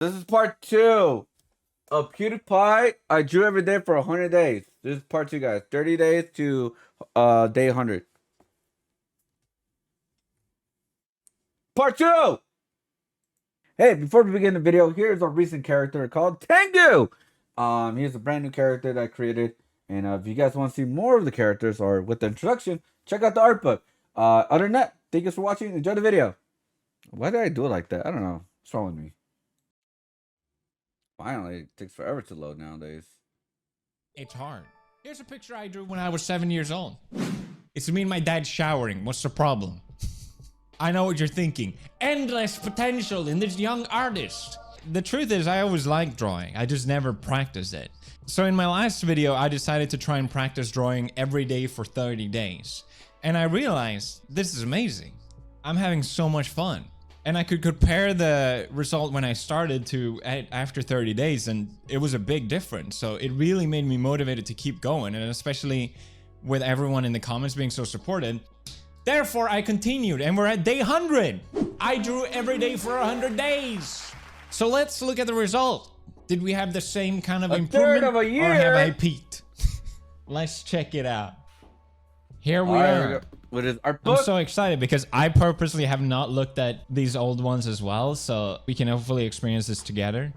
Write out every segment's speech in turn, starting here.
This is part 2 of PewDiePie. I drew every day for 100 days. This is part 2, guys. 30 days to day 100. Part 2! Hey, before we begin the video, here's a recent character called Tengu. He's a brand new character that I created. And if you guys want to see more of the characters or with the introduction, check out the art book. Other than that, thank you for watching. Enjoy the video. Why did I do it like that? I don't know. What's wrong with me? Finally, it takes forever to load nowadays. It's hard. Here's a picture I drew when I was 7 years old. It's me and my dad showering. What's the problem? I know what you're thinking. Endless potential in this young artist. The truth is, I always liked drawing. I just never practiced it. So in my last video, I decided to try and practice drawing every day for 30 days. And I realized this is amazing. I'm having so much fun. And I could compare the result when I started to after 30 days, and it was a big difference. So it really made me motivated to keep going, and especially with everyone in the comments being so supportive. Therefore, I continued, and we're at day 100. I drew every day for 100 days. So let's look at the result. Did we have the same kind of improvement, third of a year. or have I peaked? Let's check it out. Here we are. With his art book. I'm so excited because I purposely have not looked at these old ones as well, so we can hopefully experience this together.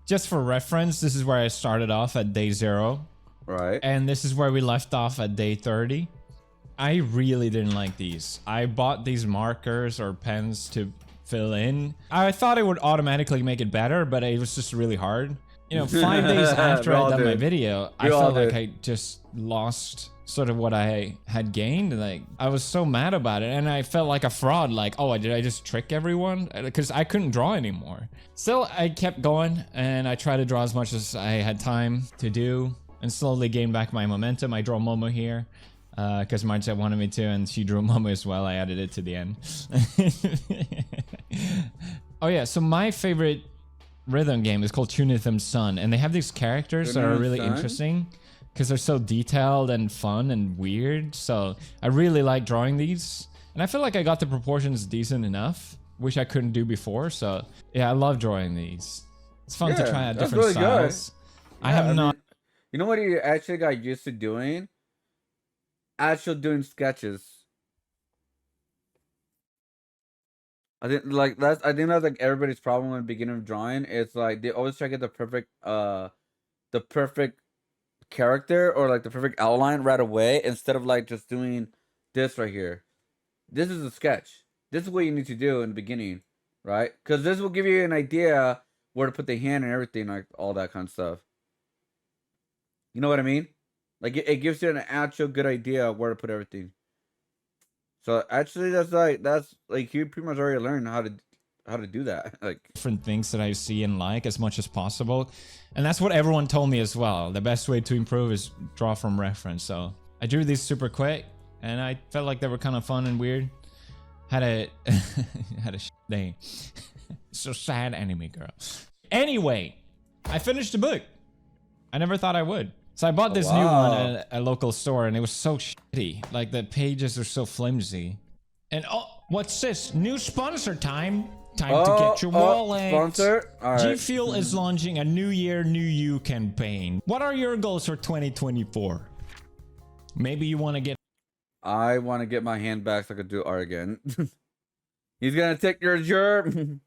Just for reference, this is where I started off at day 0. Right. And this is where we left off at day 30. I really didn't like these. I bought these markers or pens to fill in. I thought it would automatically make it better, but it was just really hard. You know, 5 days after I done my video, I felt like I just lost sort of what I had gained. Like, I was so mad about it, and I felt like a fraud. Like, oh, did I just trick everyone? Because I couldn't draw anymore. Still, I kept going, and I tried to draw as much as I had time to do, and slowly gained back my momentum. I draw Momo here, because Marcette wanted me to, and she drew Momo as well. I added it to the end. Oh yeah, so my favorite rhythm game is called Tunithum Sun, and they have these characters that are really interesting because they're so detailed and fun and weird. So I really like drawing these, and I feel like I got the proportions decent enough, which I couldn't do before. So yeah, I love drawing these. It's fun to try out different styles. I have not. You know what he actually got used to doing? Doing sketches. I think that's like everybody's problem in the beginning of drawing. It's like they always try to get the perfect character or like the perfect outline right away instead of like just doing this right here. This is a sketch. This is what you need to do in the beginning, right? Because this will give you an idea where to put the hand and everything, like all that kind of stuff. You know what I mean? Like it gives you an actual good idea of where to put everything. So actually, that's like you pretty much already learned how to do that. Like different things that I see and like as much as possible, and that's what everyone told me as well. The best way to improve is draw from reference. So I drew these super quick, and I felt like they were kind of fun and weird. Had a day. So sad, anime girl. Anyway, I finished the book. I never thought I would. So I bought this new one at a local store, and it was so shitty. Like, the pages are so flimsy. And oh, what's this? New sponsor time. Time to get your wallet. Sponsor? All right. G Fuel is launching a New Year, New You campaign. What are your goals for 2024? Maybe you want to get... I want to get my hand back so I could do art again. He's gonna take your germ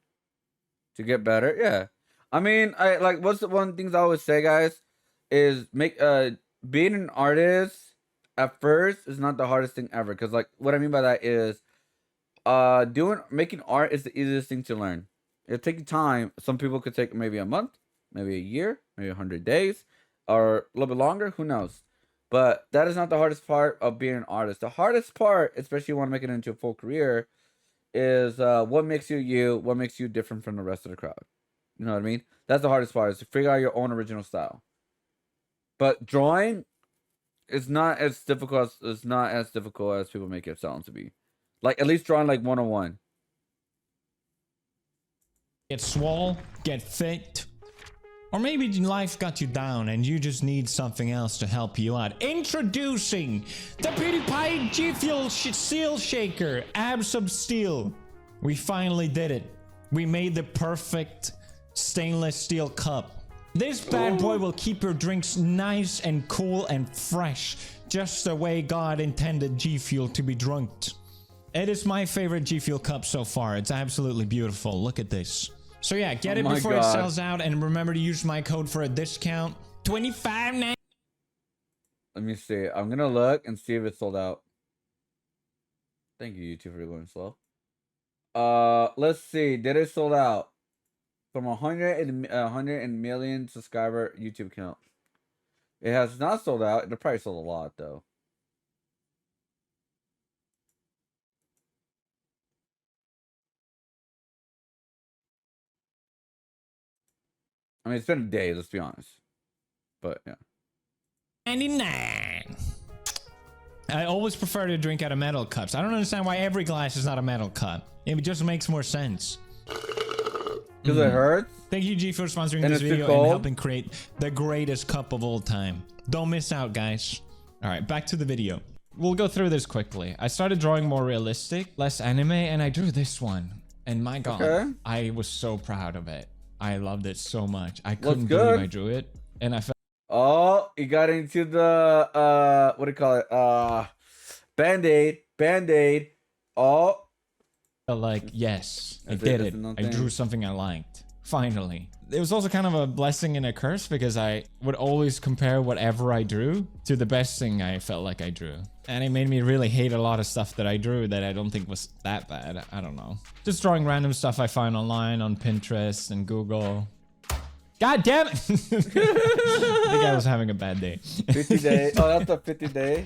to get better. Yeah. I mean, what's the one things I always say, guys? Is being an artist at first is not the hardest thing ever, because like what I mean by that is making art is the easiest thing to learn. It'll take you time. Some people could take maybe a month, maybe a year, maybe 100 days, or a little bit longer, who knows. But that is not the hardest part of being an artist. The hardest part, especially if you want to make it into a full career, is what makes you, what makes you different from the rest of the crowd. You know what I mean? That's the hardest part, is to figure out your own original style. But drawing is not as difficult as people make it sound to be. Like at least drawing like 101. Get swole, get fit. Or maybe life got you down and you just need something else to help you out. Introducing the PewDiePie G Fuel Seal Shaker Abs of Steel. We finally did it. We made the perfect stainless steel cup. This bad boy will keep your drinks nice and cool and fresh, just the way God intended G Fuel to be drunk. It is my favorite G Fuel cup so far. It's absolutely beautiful. Look at this. So yeah, get it before it sells out, and remember to use my code for a discount. 25.9. Let me see. I'm gonna look and see if it's sold out. Thank you, YouTube, for going slow. Let's see. Did it sold out? From 100 million subscriber YouTube account. It has not sold out. It probably sold a lot though. I mean, it's been a day, let's be honest. But yeah. 99. I always prefer to drink out of metal cups. I don't understand why every glass is not a metal cup. It just makes more sense. Because it hurts? Thank you, G, for sponsoring this video and helping create the greatest cup of all time. Don't miss out, guys. All right, back to the video. We'll go through this quickly. I started drawing more realistic, less anime, and I drew this one. And my God, I was so proud of it. I loved it so much. I couldn't believe I drew it. And I felt... Oh, you got into the, what do you call it? Band-Aid. Oh. Like, yes, I did it. I drew something I liked. Finally. It was also kind of a blessing and a curse because I would always compare whatever I drew to the best thing I felt like I drew. And it made me really hate a lot of stuff that I drew that I don't think was that bad. I don't know. Just drawing random stuff I find online on Pinterest and Google. God damn it! I think I was having a bad day. 50 day. Oh, that's a 50 day.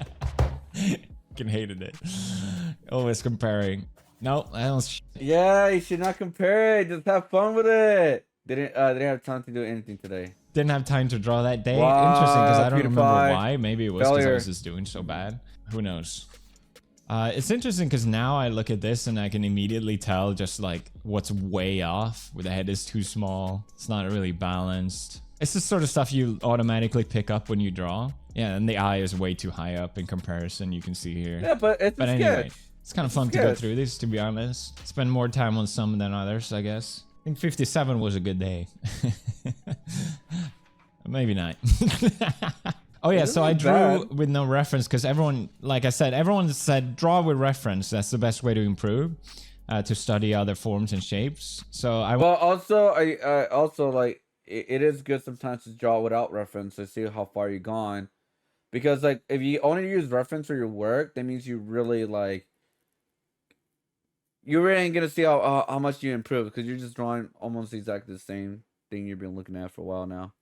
Fucking hated it. Always comparing. No, I don't. Yeah, you should not compare it. Just have fun with it. Didn't have time to do anything today. Didn't have time to draw that day. Wow, interesting, because I don't remember why. Maybe it was because I was just doing so bad. Who knows? It's interesting because now I look at this and I can immediately tell just like what's way off. Where the head is too small. It's not really balanced. It's the sort of stuff you automatically pick up when you draw. Yeah, and the eye is way too high up in comparison. You can see here. Yeah, but it's a anyway. It's kind of fun to go through this, to be honest. Spend more time on some than others, I guess. I think 57 was a good day. Maybe not. Oh yeah, so I drew with no reference because everyone, like I said, everyone said draw with reference. That's the best way to improve, to study other forms and shapes. So I... Well, also, I also like, it is good sometimes to draw without reference to see how far you've gone. Because like, if you only use reference for your work, that means you really like... You really ain't gonna see how much you improve because you're just drawing almost exactly the same thing you've been looking at for a while now.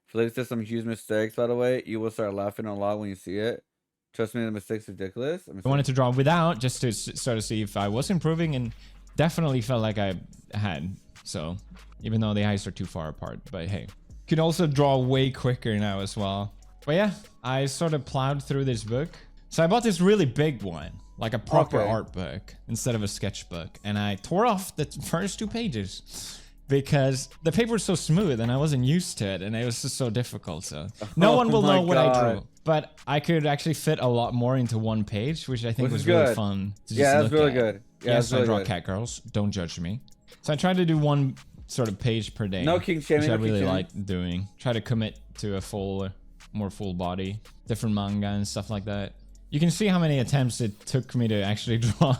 Felix did some huge mistakes, by the way. You will start laughing a lot when you see it. Trust me, the mistake's ridiculous. I wanted to draw without just to sort of see if I was improving, and definitely felt like I had. So even though the eyes are too far apart, but hey, could also draw way quicker now as well. But yeah, I sort of plowed through this book. So I bought this really big one, like a proper art book instead of a sketchbook. And I tore off the first 2 pages because the paper was so smooth and I wasn't used to it. And it was just so difficult. So no one will know what I drew. But I could actually fit a lot more into 1 page, which I think was really fun to just look at. Really good. Yeah, yes, I draw cat girls. Don't judge me. So I tried to do 1 sort of page per day. No king shaming. Which I really liked doing. Try to commit to a more full body, different manga and stuff like that. You can see how many attempts it took me to actually draw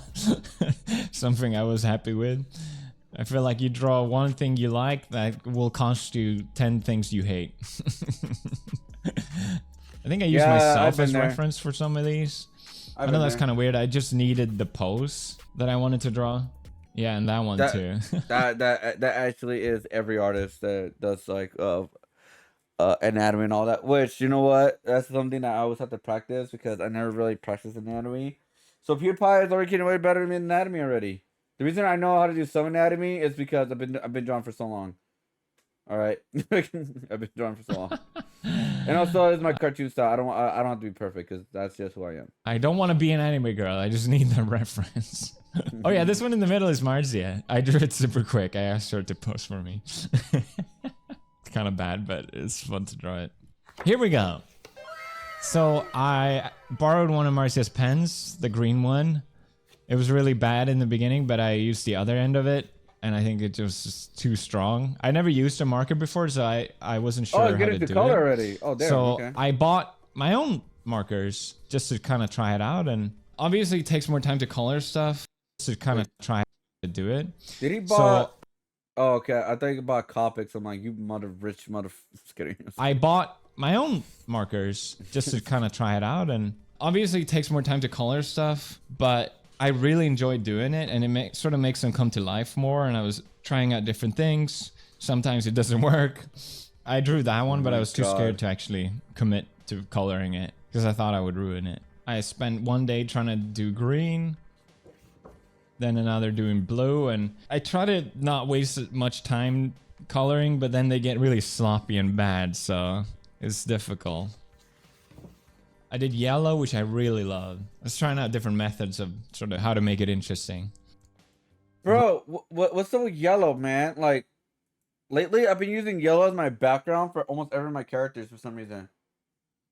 something I was happy with. I feel like you draw 1 thing you like that will cost you 10 things you hate. I think I used myself as reference for some of these. I know that's kind of weird. I just needed the pose that I wanted to draw. Yeah, and that one too. that actually is every artist that does like anatomy and all that, which, you know what, that's something that I always have to practice because I never really practiced anatomy. So PewDiePie is already getting way better than anatomy already. The reason I know how to do some anatomy is because I've been drawing for so long. All right. I've been drawing for so long. And also it's my cartoon style. I don't have to be perfect because that's just who I am. I don't want to be an anime girl. I just need the reference. Oh yeah, this one in the middle is Marzia. I drew it super quick. I asked her to post for me. Kind of bad, but it's fun to draw it. Here we go. So I borrowed one of Marcia's pens, the green one. It was really bad in the beginning, but I used the other end of it, and I think it was just too strong. I never used a marker before, so I wasn't sure how get to into do color it. already. Oh, damn. So Okay. I bought my own markers just to kind of try it out, and obviously it takes more time to color stuff to kind of try to do it. Did he buy? So Oh, okay. I thought you bought Copics. I'm like, you rich mother. Just kidding. I bought my own markers just to kind of try it out, and obviously it takes more time to color stuff, but I really enjoyed doing it, and it sort of makes them come to life more. And I was trying out different things. Sometimes it doesn't work. I drew that one, but I was too scared to actually commit to coloring it because I thought I would ruin it. I spent one day trying to do green, then another doing blue, and I try to not waste much time coloring, but then they get really sloppy and bad, so it's difficult. I did yellow, which I really loved. I was trying out different methods of sort of how to make it interesting. Bro, what's up with yellow, man? Like, lately I've been using yellow as my background for almost every of my characters for some reason.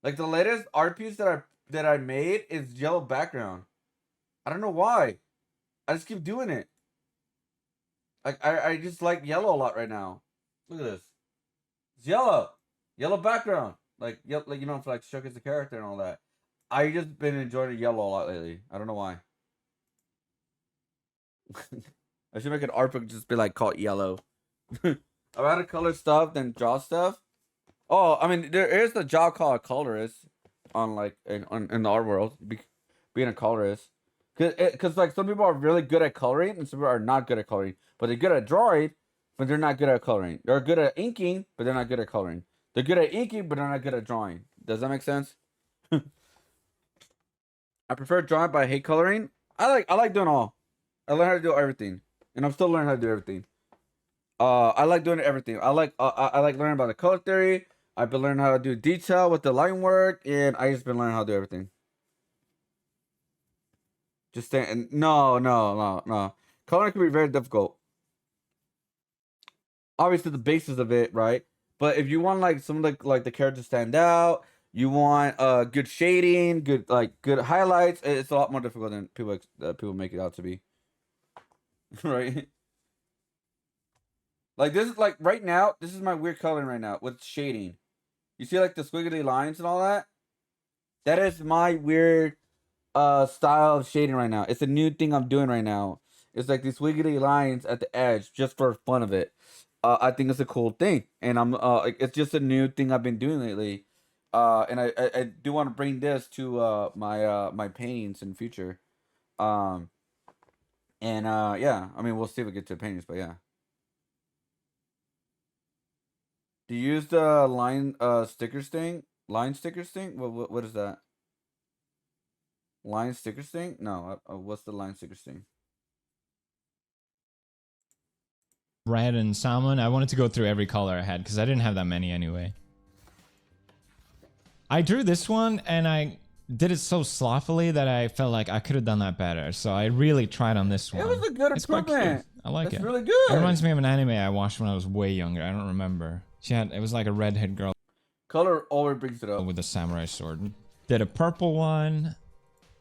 Like the latest art piece that I made is yellow background. I don't know why. I just keep doing it. Like I just like yellow a lot right now. Look at this. It's yellow. Yellow background. Like like you know, for like showcase the character and all that. I just been enjoying the yellow a lot lately. I don't know why. I should make an art book just be like called yellow. I'd rather color stuff than draw stuff. Oh, I mean, there is a job called a colorist on like in the art world, being a colorist. Cause like some people are really good at coloring and some people are not good at coloring, but they're good at drawing, but they're not good at coloring. They're good at inking, but they're not good at coloring. They're good at inking, but they're not good at drawing. Does that make sense? I prefer drawing, but I hate coloring. I like doing all. I learned how to do everything, and I'm still learning how to do everything. I like doing everything. I like learning about the color theory. I've been learning how to do detail with the line work, and I just been learning how to do everything. Just saying, no. Coloring can be very difficult. Obviously, the basis of it, right? But if you want like some like the characters stand out, you want good shading, good highlights. It's a lot more difficult than people make it out to be, right? Like this is like right now. This is my weird coloring right now with shading. You see like the squiggly lines and all that. That is my weird style of shading right now. It's a new thing I'm doing right now. It's like these wiggly lines at the edge just for fun of it. I think it's a cool thing, and I'm it's just a new thing I've been doing lately. And I do want to bring this to my paintings in future. Um and yeah, I mean we'll see if we get to paintings, but yeah. Do you use the stickers thing? Line stickers thing? What is that? Line stickers thing? No, what's the line stickers thing? Red and salmon. I wanted to go through every color I had because I didn't have that many anyway. I drew this one and I did it so sloppily that I felt like I could have done that better. So I really tried on this one. It was a good improvement. I like it. It's really good. It reminds me of an anime I watched when I was way younger. I don't remember. It was like a redhead girl. Color always brings it up. With a samurai sword. Did a purple one.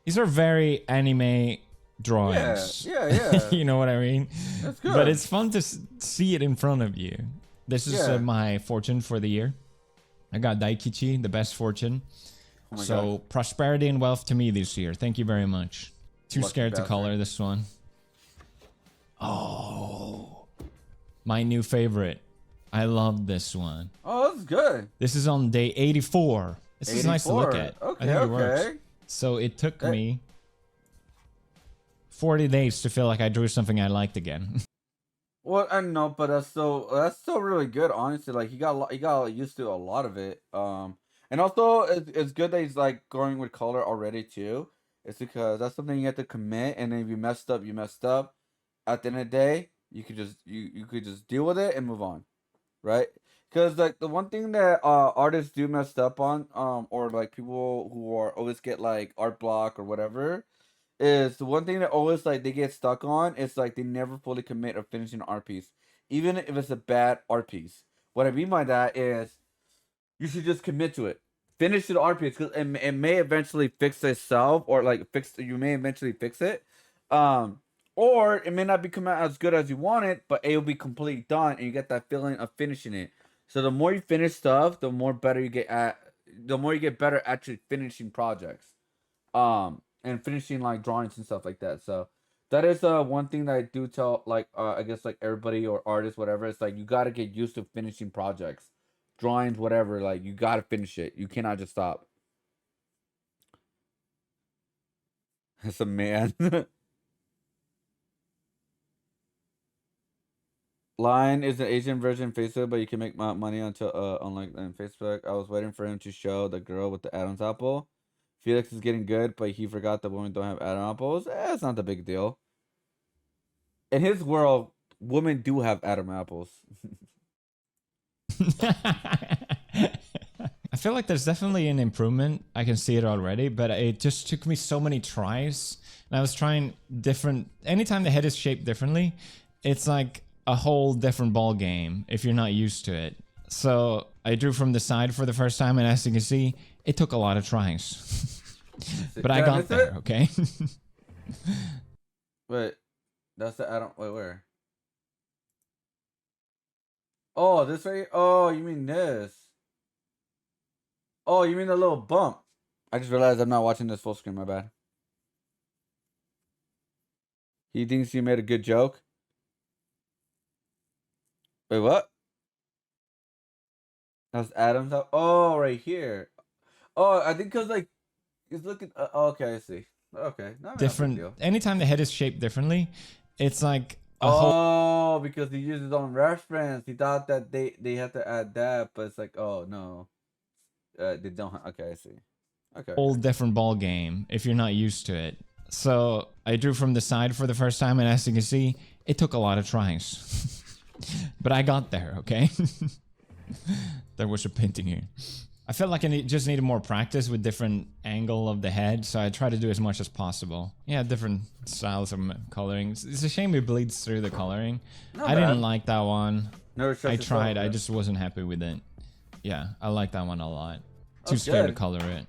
These are very anime drawings. Yeah. You know what I mean? That's good. But it's fun to see it in front of you. This is my fortune for the year. I got Daikichi, the best fortune. Oh so God. Prosperity and wealth to me this year. Thank you very much. Too Lucky scared bastard. to color this one. Oh, my new favorite. I love this one. Oh, that's good. This is on day 84. This is nice to look at. Okay, I think it works. So it took me 40 days to feel like I drew something I liked again. Well, I know, but that's still really good. Honestly, like he got used to a lot of it. And also it's good that he's like going with color already too. It's because that's something you have to commit, and then if you messed up, you messed up. At the end of the day, you could just deal with it and move on, right? Because like the one thing that artists do messed up on, or like people who are always get like art block or whatever, is the one thing that always like they get stuck on is like they never fully commit or finish an art piece, even if it's a bad art piece. What I mean by that is you should just commit to it, finish the art piece, because it may eventually fix itself, or like you may eventually fix it. Um, or it may not be come out as good as you want it, but it will be completely done, and you get that feeling of finishing it. So the more you finish stuff, the more better you get at, the more you get better at actually finishing projects, and finishing like drawings and stuff like that. So that is one thing that I do tell like I guess like everybody or artists whatever. It's like you got to get used to finishing projects, drawings, whatever. Like you got to finish it. You cannot just stop. That's a man. Line is an Asian version of Facebook, but you can make money until unlike on Facebook. I was waiting for him to show the girl with the Adam's apple. Felix is getting good, but he forgot that women don't have Adam apples. It's not the big deal. In his world, women do have Adam apples. I feel like there's definitely an improvement. I can see it already, but it just took me so many tries. And I was trying different. Anytime the head is shaped differently, it's like a whole different ball game if you're not used to it. So I drew from the side for the first time, and as you can see, it took a lot of tries. But I got there, okay? Wait, that's the Adam. Wait, where? Oh, this way? Oh, you mean this? Oh, you mean the little bump? I just realized I'm not watching this full screen. My bad. He thinks he made a good joke. Wait, what? That's Adam's house. Oh, right here. Oh, I think because like he's looking. Okay, I see. Okay, not Different. deal. Anytime the head is shaped differently, it's like a whole. Because he used his own reference. He thought that they had to add that, but it's like, oh no, they don't. Okay, I see. Okay. whole different ball game if you're not used to it. So I drew from the side for the first time, and as you can see, it took a lot of tries. But I got there, okay? There was a painting here. I felt like I just needed more practice with different angle of the head, so I try to do as much as possible. Yeah, different styles of coloring. It's a shame it bleeds through the coloring. I didn't like that one. I tried, I just wasn't happy with it. Yeah, I like that one a lot. Too scared to color it.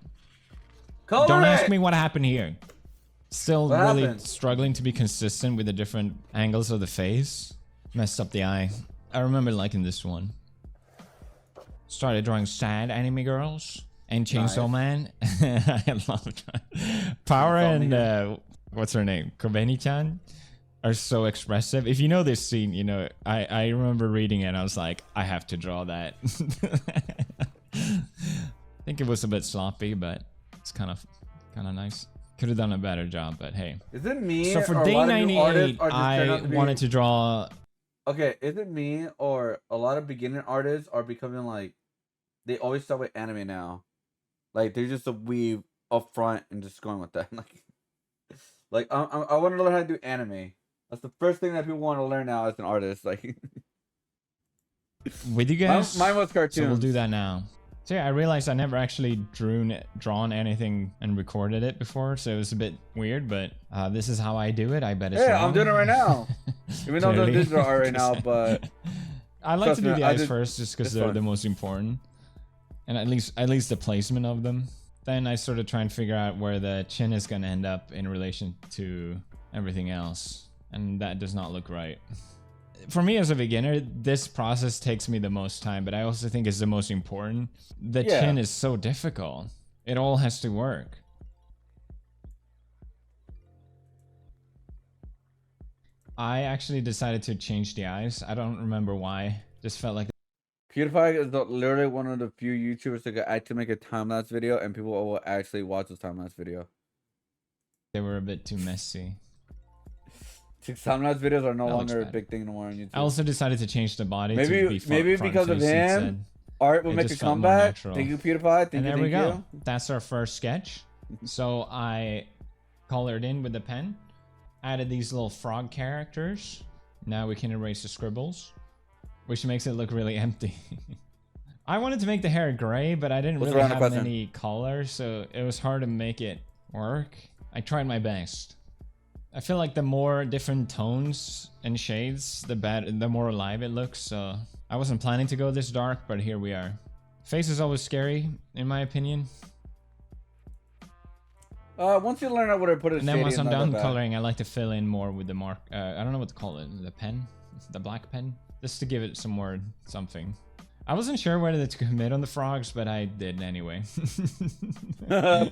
Don't ask me what happened here. Still really struggling to be consistent with the different angles of the face. Messed up the eye. I remember liking this one. Started drawing sad anime girls and Chainsaw Man. I love that. Power and what's her name? Kobeni-chan are so expressive. If you know this scene, you know I remember reading it and I was like, I have to draw that. I think it was a bit sloppy, but it's kind of nice. Could have done a better job, but hey. Is it me? So for day 98, I wanted to draw. Okay, is it me or a lot of beginner artists are becoming like, they always start with anime now, like they're just a weave up front and just going with that. like I want to learn how to do anime. That's the first thing that people want to learn now as an artist. Like with you guys, mine was cartoons. So we'll do that now. So yeah, I realized I never actually drawn anything and recorded it before, so it was a bit weird, but this is how I do it. I bet it's wrong. I'm doing it right now. Even though I'm doing digital art right now, but I like to do the eyes first just because they're the most important. And at least the placement of them. Then I sort of try and figure out where the chin is going to end up in relation to everything else. And that does not look right. For me as a beginner, this process takes me the most time, but I also think it's the most important. The chin is so difficult. It all has to work. I actually decided to change the eyes. I don't remember why. Just felt like PewDiePie is literally one of the few YouTubers that got to make a time-lapse video, and people will actually watch this time-lapse video. They were a bit too messy. Time-lapse videos are no longer a big thing anymore on YouTube. I also decided to change the body. Maybe because of him, art will make a comeback. Thank you, PewDiePie. And there we go. That's our first sketch. So I colored in with the pen, added these little frog characters. Now we can erase the scribbles, which makes it look really empty. I wanted to make the hair gray, but I didn't really have any color, so it was hard to make it work. I tried my best. I feel like the more different tones and shades, the more alive it looks. So I wasn't planning to go this dark, but here we are. Face is always scary, in my opinion. Once you learn out what to put it, And then once I'm done coloring, I like to fill in more with the mark. I don't know what to call it. The pen, the black pen, just to give it some more something. I wasn't sure whether to commit on the frogs, but I did anyway.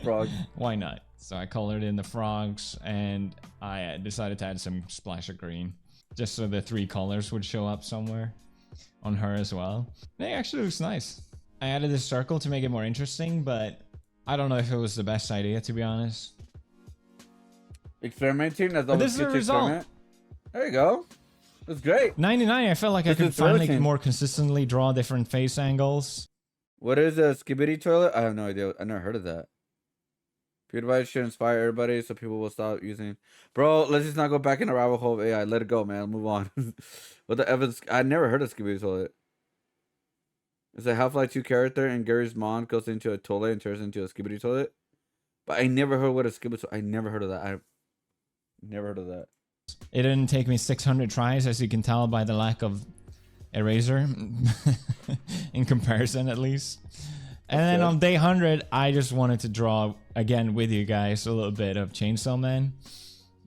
Frog. Why not? So I colored in the frogs, and I decided to add some splash of green, just so the 3 colors would show up somewhere on her as well. It actually looks nice. I added this circle to make it more interesting, but I don't know if it was the best idea, to be honest. Experimenting. That's But this is the result. Experiment. There you go. That's great. 99. I felt like I could finally more consistently draw different face angles. What is a skibidi toilet? I have no idea. I never heard of that. PewDiePie should inspire everybody so people will stop using. Bro, let's just not go back in the rabbit hole of AI. Let it go, man. Move on. What the Evans? I never heard of skibidi toilet. It's a Half-Life 2 character, and Gary's mom goes into a toilet and turns into a skibidi toilet. But I never heard what a skibidi toilet. I never heard of that. I never heard of that. It didn't take me 600 tries, as you can tell by the lack of eraser, in comparison at least. And then on day 100, I just wanted to draw again with you guys a little bit of Chainsaw Man,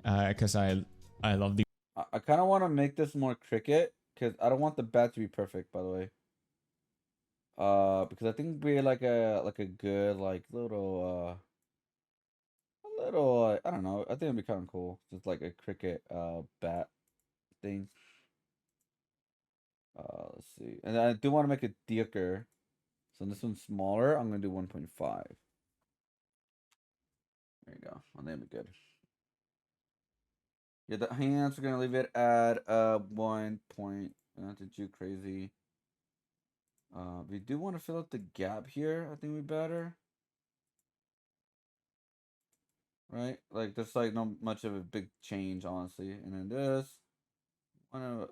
because I love the. I kind of want to make this more cricket because I don't want the bat to be perfect, by the way. Because I think it'd be like a good little I don't know. I think it'd be kind of cool. Just like a cricket bat thing. Let's see. And I do want to make it thicker. So this one's smaller. I'm gonna do 1.5. There you go. I think it'd be good. Yeah, the hands we're gonna leave it at 1 point. Not to too crazy. We do want to fill out the gap here. I think we better. Right? Like there's like not much of a big change, honestly. And then this, want to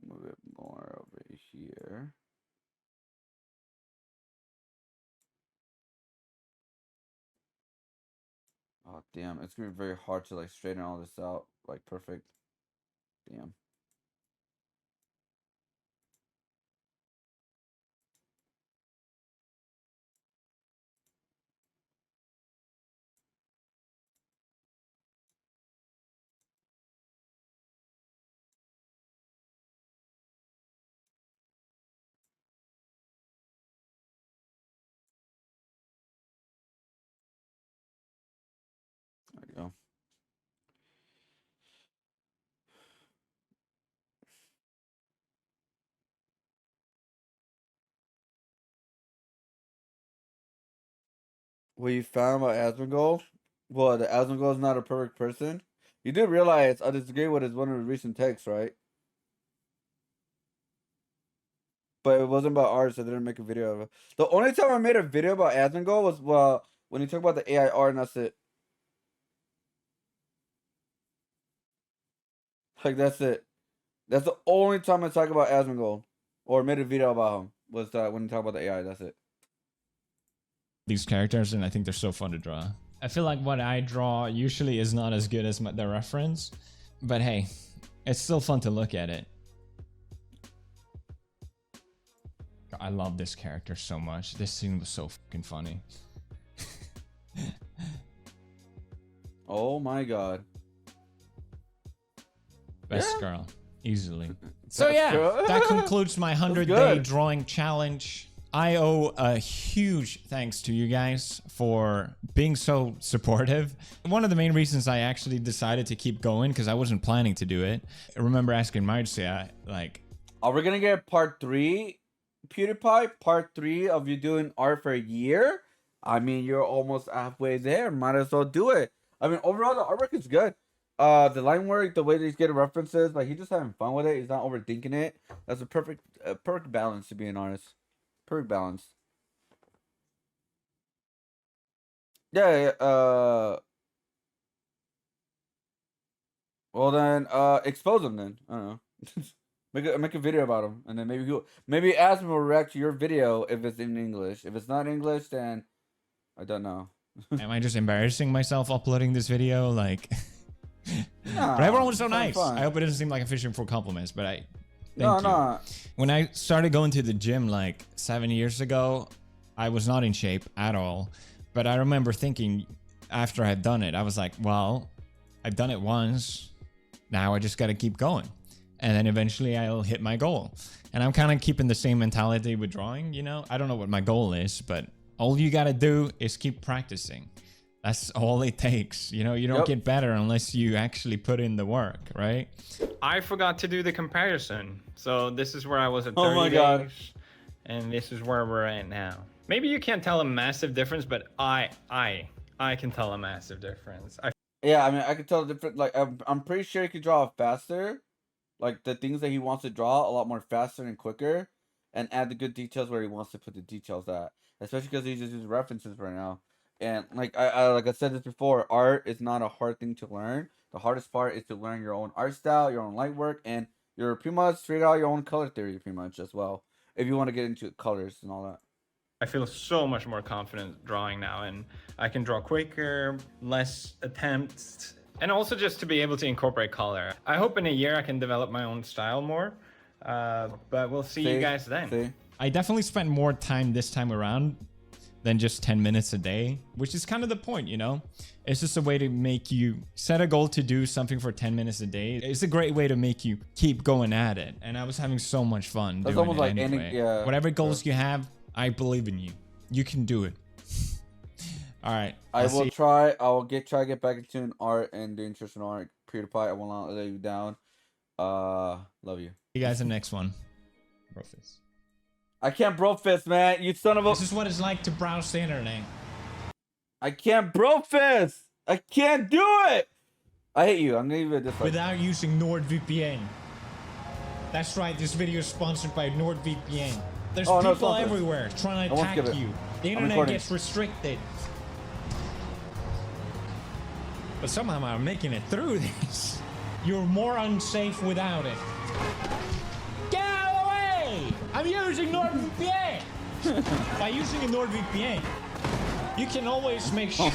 move it more over here. Oh damn, it's gonna be very hard to like straighten all this out like perfect. Damn. There you go. What you found about Asmongold? Well, the Asmongold is not a perfect person. You do realize I disagree with one of his recent texts, right? But it wasn't about art, so I didn't make a video of it. The only time I made a video about Asmongold was when he talked about the AI art, and that's it. Like that's it. That's the only time I talk about Asmongold or made a video about him was when he talked about the AI. That's it. These characters, and I think they're so fun to draw. I feel like what I draw usually is not as good as the reference, but hey, it's still fun to look at it. I love this character so much. This scene was so fucking funny. Oh my god. Best girl, easily. So yeah, that concludes my 100-day drawing challenge. I owe a huge thanks to you guys for being so supportive. One of the main reasons I actually decided to keep going, because I wasn't planning to do it. I remember asking Marcia, like, are we gonna get part 3, PewDiePie? Part 3 of you doing art for a year? I mean, you're almost halfway there. Might as well do it. I mean, overall, the artwork is good. The line work, the way that he's getting references, like he's just having fun with it. He's not overthinking it. That's a perfect balance to be an artist. Perfect balance. Yeah. Well then, expose him then. I don't know. make a video about him, and then maybe Aspen will react to your video if it's in English. If it's not English, then I don't know. Am I just embarrassing myself uploading this video? Like, nah, but everyone was so nice. Fun. I hope it doesn't seem like I'm fishing for compliments, but thank you. When I started going to the gym like 7 years ago, I was not in shape at all. But I remember thinking, after I've done it, I was like, well, I've done it once. Now I just got to keep going. And then eventually I'll hit my goal. And I'm kind of keeping the same mentality with drawing, you know? I don't know what my goal is, but all you got to do is keep practicing. That's all it takes. You know, you don't get better unless you actually put in the work, right? I forgot to do the comparison. So this is where I was at 30 Oh my days. God. And this is where we're at now. Maybe you can't tell a massive difference, but I can tell a massive difference. Yeah, I mean, I could tell the difference. Like, I'm pretty sure he could draw faster. Like, the things that he wants to draw a lot more faster and quicker. And add the good details where he wants to put the details at. Especially because he's just using references right now. And, like I said this before, art is not a hard thing to learn. The hardest part is to learn your own art style, your own light work, and you're pretty much figure out your own color theory, pretty much, as well. If you want to get into colors and all that. I feel so much more confident drawing now, and I can draw quicker, less attempts, and also just to be able to incorporate color. I hope in a year I can develop my own style more, but we'll see you guys then. I definitely spent more time this time around than just 10 minutes a day, which is kind of the point, you know? It's just a way to make you set a goal to do something for 10 minutes a day. It's a great way to make you keep going at it. And I was having so much fun doing almost it like anyway. Whatever goals you have, I believe in you. You can do it. All right. I will try to get back into an art and doing traditional art. PewDiePie, I will not let you down. Love you. See you guys in the next one. Brofist. I can't bro fist, man. You son of a. This is what it's like to browse the internet. I can't bro fist. I can't do it. I hate you. I'm gonna give it this. Without using NordVPN. That's right. This video is sponsored by NordVPN. There's people everywhere trying to attack you. The internet gets restricted. But somehow I'm making it through this. You're more unsafe without it. Get out of the way! I'm using NordVPN! By using a NordVPN, you can always make sure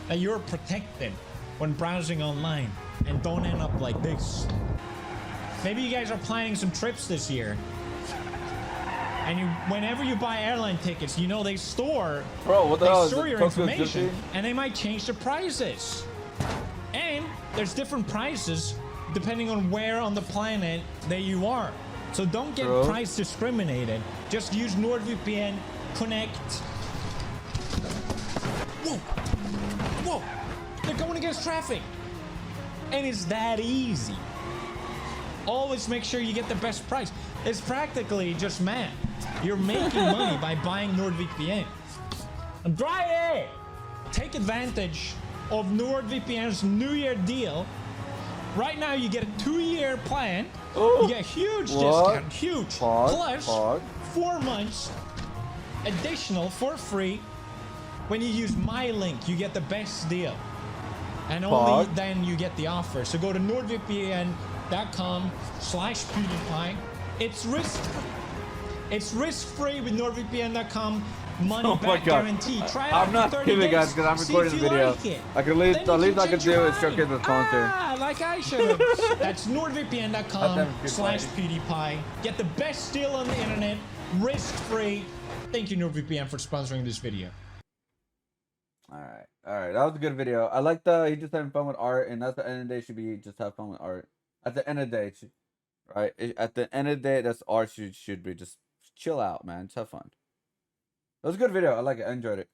that you're protected when browsing online and don't end up like this. Maybe you guys are planning some trips this year. And whenever you buy airline tickets, you know they store your information, and they might change the prices. And there's different prices depending on where on the planet that you are. So don't get price discriminated. Just use NordVPN, connect. Whoa, whoa! They're going against traffic, and it's that easy. Always make sure you get the best price. It's practically just math. You're making money by buying NordVPN. And try it! Take advantage of NordVPN's New Year deal. Right now, you get a 2-year plan. You get a huge discount, huge. Plus, 4 months additional for free. When you use my link, you get the best deal. And only then you get the offer. So go to nordvpn.com/pewdiepie. It's risk-free with nordvpn.com. Money back guarantee. Try it out. I'm not kidding, guys, because I'm recording the video. I can least I can do is showcase the sponsor. Like I should have. That's nordvpn.com/pewdiepie. Get the best deal on the internet, risk-free. Thank you, NordVPN, for sponsoring this video. All right, that was a good video. I like he just having fun with art, and that's the end of the day. Should be just have fun with art. At the end of the day, right? At the end of the day, that's art should be just chill out, man. Just have fun. It was a good video. I like it. I enjoyed it.